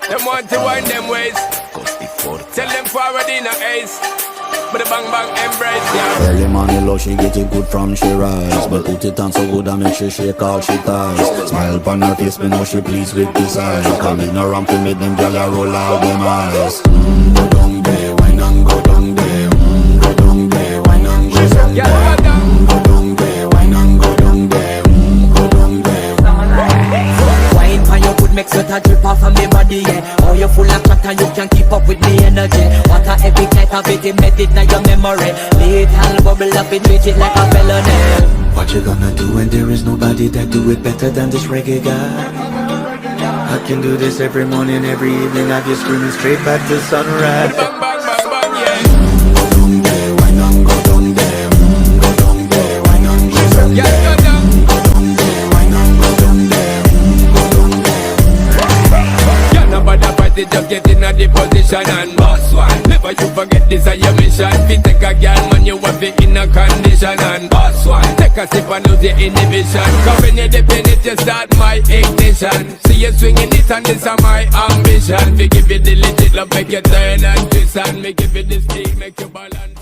Them want to wind them ways. Tell them forward in a ace. But the bang bang embrace, yeah. Early morning low, she get it good from she rise. But put it on so good and make she shake all she ties. Smile upon her face, me know she pleased with this eyes. Coming around to make them gyal roll out them eyes. Go down there, wine and go down there. Go down there, wine and go down there. Go down there, wine and go down there. Go down there. Wine for your good make sweat a drip off of me body, yeah. Oh, you full of crack and you can keep up with me energy. What a epic night of it, embedded in your memory. Little bubble up and treat it like a felony. What you gonna do when there is nobody that do it better than this reggae guy? I can do this every morning, every evening. I get screaming straight back to sunrise. Bang bang bang bang, yeah. Go down there, wine and go down there. Go down there, wine and go down there. Yeah, go down. Go down there, wine and go down there. Go down there. Yeah, nobody fight it, just get in a the position and boss one. Never you forget this is your mission. If you take a girl, man, you want it in a condition and boss one. Take a sip and lose your inhibition. Cause when you dip in it, you start my ignition. See you swinging it and this is my ambition. We give you the legit love, make you turn and twist and me give you the stick, make you balance.